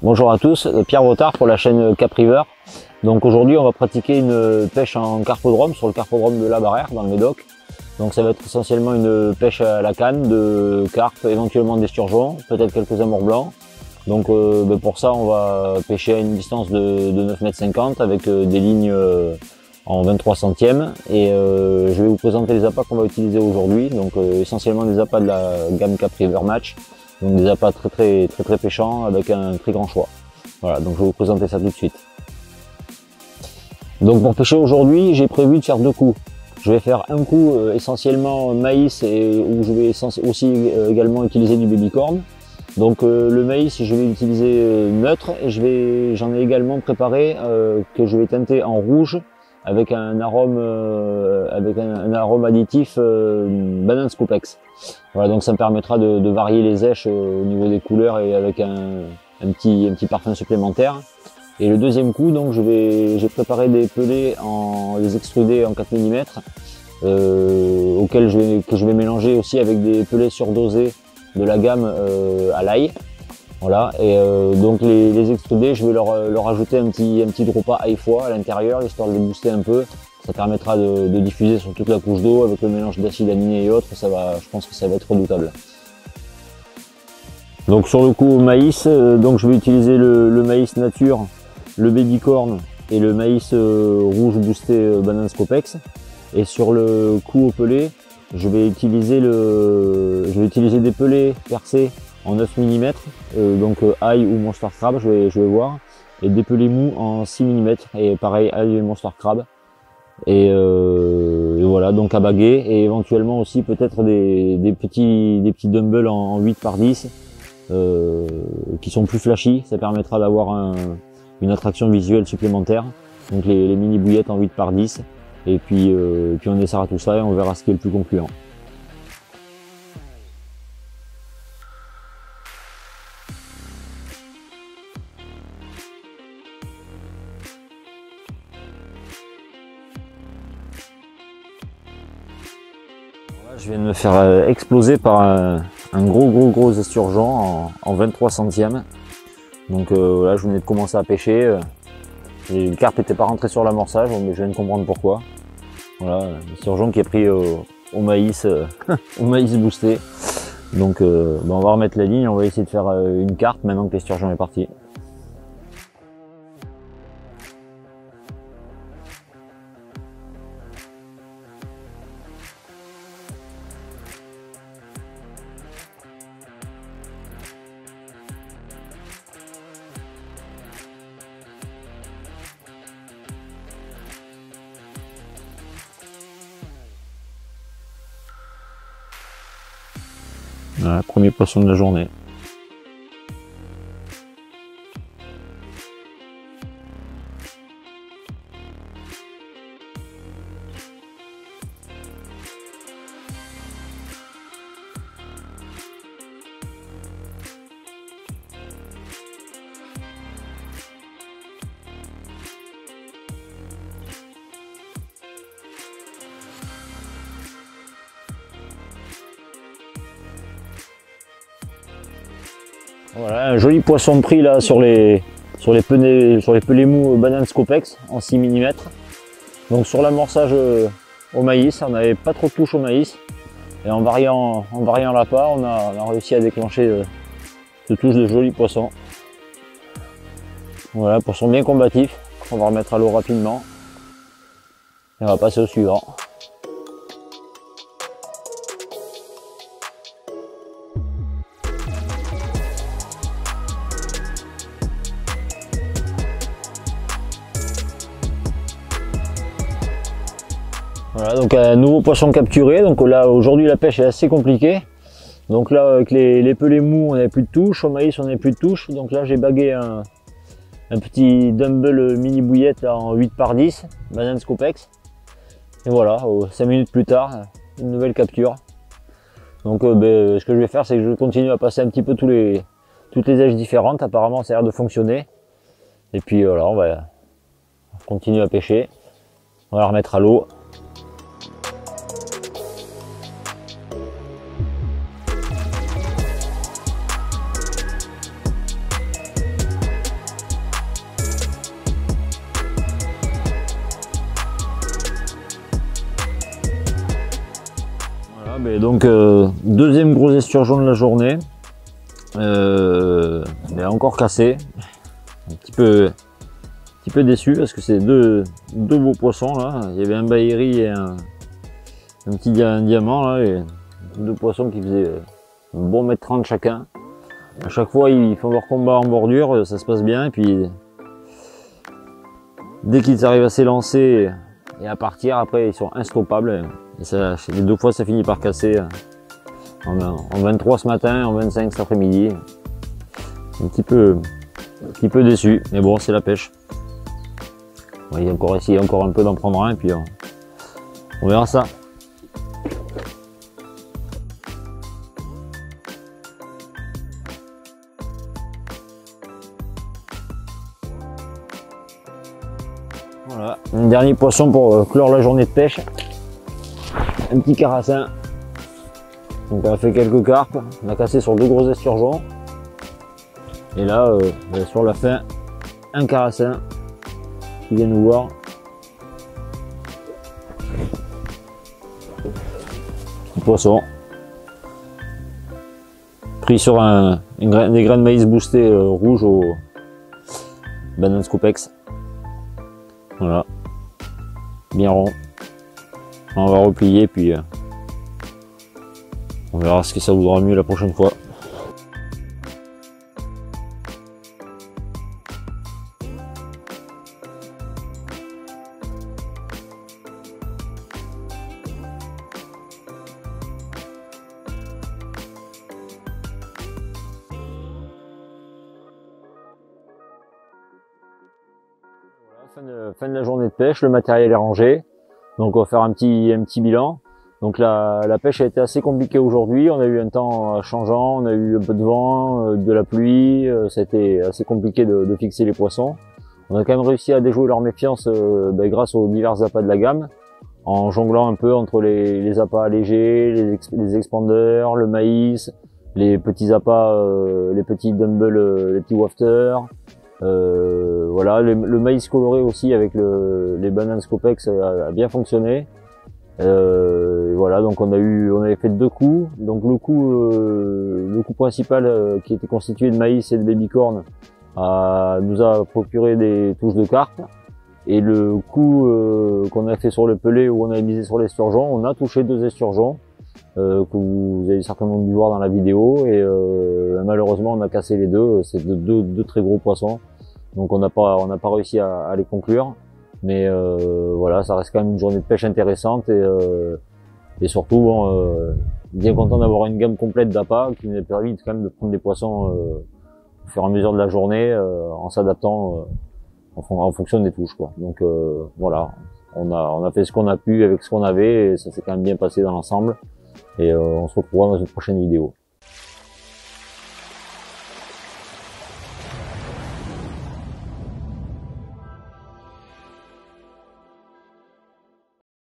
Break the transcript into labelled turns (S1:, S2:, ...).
S1: Bonjour à tous, Pierre Votard pour la chaîne Capriver. Donc aujourd'hui on va pratiquer une pêche en carpodrome sur le carpodrome de La Barrère dans le Médoc. Donc ça va être essentiellement une pêche à la canne de carpe, éventuellement d'esturgeon, peut-être quelques amours blancs. Donc pour ça on va pêcher à une distance de 9,50 m avec des lignes en 23 centièmes et je vais vous présenter les appâts qu'on va utiliser aujourd'hui. Donc essentiellement des appâts de la gamme Capriver Match. Donc des appâts très pêchants avec un très grand choix. Voilà, donc je vais vous présenter ça tout de suite. Donc pour pêcher aujourd'hui, j'ai prévu de faire deux coups. Je vais faire un coup essentiellement maïs et où je vais aussi également utiliser du babycorn. Donc le maïs, je vais l'utiliser neutre et j'en ai également préparé que je vais teinter en rouge avec un arôme additif banane scopex. Voilà, donc ça me permettra de varier les èches au niveau des couleurs et avec un petit parfum supplémentaire. Et le deuxième coup, donc j'ai préparé des pelés les extrudés en 4 mm que je vais mélanger aussi avec des pelés surdosés de la gamme à l'ail. Voilà, et donc les extrudés, je vais leur ajouter un petit droppa ail foie à l'intérieur, histoire de les booster un peu. Ça permettra de diffuser sur toute la couche d'eau avec le mélange d'acide aminé et autres. Je pense que ça va être redoutable. Donc sur le coup au maïs, donc je vais utiliser le maïs nature, le babycorn et le maïs rouge boosté banane scopex. Et sur le coup au pelé, je vais utiliser des pelés percés en 9 mm, donc ail ou monster crab, je vais voir, et des pelés mous en 6 mm, et pareil ail et monster crab. Et voilà, donc à baguer, et éventuellement aussi peut-être des petits dumbbells en 8 par 10 qui sont plus flashy. Ça permettra d'avoir une attraction visuelle supplémentaire. Donc les mini bouillettes en 8 par 10, et puis on essaiera tout ça et on verra ce qui est le plus concluant. Je viens de me faire exploser par un gros esturgeon en 23 centièmes. Donc là je venais de commencer à pêcher. Le carpe n'était pas rentré sur l'amorçage, mais je viens de comprendre pourquoi. Voilà, l'esturgeon qui est pris au maïs, au maïs boosté. Donc on va remettre la ligne, on va essayer de faire une carpe maintenant que l'esturgeon est parti. Voilà, premier poisson de la journée. Voilà, un joli poisson pris là sur les pelés mous banane scopex en 6 mm. Donc sur l'amorçage au maïs, on n'avait pas trop de touche au maïs. Et en variant l'appât, on a réussi à déclencher de touche de jolis poissons. Voilà, poisson bien combatif. On va remettre à l'eau rapidement. Et on va passer au suivant. Voilà, donc un nouveau poisson capturé. Donc là aujourd'hui la pêche est assez compliquée. Donc là avec les pelés mous on n'avait plus de touche, au maïs on n'avait plus de touche. Donc là j'ai bagué un petit dumbbell mini bouillette là, en 8 par 10, banane scopex. Et voilà, 5 minutes plus tard, une nouvelle capture. Donc ce que je vais faire c'est que je continue à passer un petit peu toutes les èches différentes. Apparemment ça a l'air de fonctionner. Et puis voilà, on va continuer à pêcher. On va la remettre à l'eau. Voilà, mais donc deuxième gros esturgeon de la journée. Il est encore cassé. Un petit peu déçu parce que c'est deux beaux poissons là. Il y avait un bahiri et un petit diamant là, et deux poissons qui faisaient un bon 1,30 m chacun. À chaque fois ils font leur combat en bordure, ça se passe bien, et puis dès qu'ils arrivent à s'élancer et à partir, après ils sont instoppables. Et ça, les deux fois ça finit par casser en 23 ce matin, en 25 cet après-midi. Un petit peu déçu, mais bon, c'est la pêche. On va encore essayer encore un peu d'en prendre un, et puis on verra ça. Voilà, un dernier poisson pour clore la journée de pêche. Un petit carassin. Donc on a fait quelques carpes, on a cassé sur deux gros esturgeons. Et là, sur la fin, un carassin qui vient nous voir. Petit poisson. Pris sur des grains de maïs boostés rouges au Banane Scopex. Voilà. Bien rond. On va replier, puis on verra ce que ça voudra mieux la prochaine fois. Fin de la journée de pêche, le matériel est rangé, donc on va faire un petit bilan. Donc la pêche a été assez compliquée aujourd'hui, on a eu un temps changeant, on a eu un peu de vent, de la pluie, ça a été assez compliqué de fixer les poissons. On a quand même réussi à déjouer leur méfiance grâce aux divers appâts de la gamme, en jonglant un peu entre les appâts allégés, les expanders, le maïs, les petits appâts, les petits dumbbells, les petits wafters. Voilà, le maïs coloré aussi avec les Banane Scopex a bien fonctionné. Voilà, donc on avait fait deux coups. Donc le coup principal qui était constitué de maïs et de babycorn nous a procuré des touches de carpe. Et le coup qu'on a fait sur le pelé, où on a misé sur l'esturgeon, on a touché deux esturgeons que vous avez certainement dû voir dans la vidéo, et malheureusement on a cassé les deux. C'est deux très gros poissons, donc on n'a pas réussi à les conclure, mais voilà, ça reste quand même une journée de pêche intéressante, et surtout bien content d'avoir une gamme complète d'appâts qui nous a permis quand même de prendre des poissons au fur et à mesure de la journée, en s'adaptant en fonction des touches, quoi. Donc voilà, on a fait ce qu'on a pu avec ce qu'on avait, et ça s'est quand même bien passé dans l'ensemble. Et on se retrouvera dans une prochaine vidéo.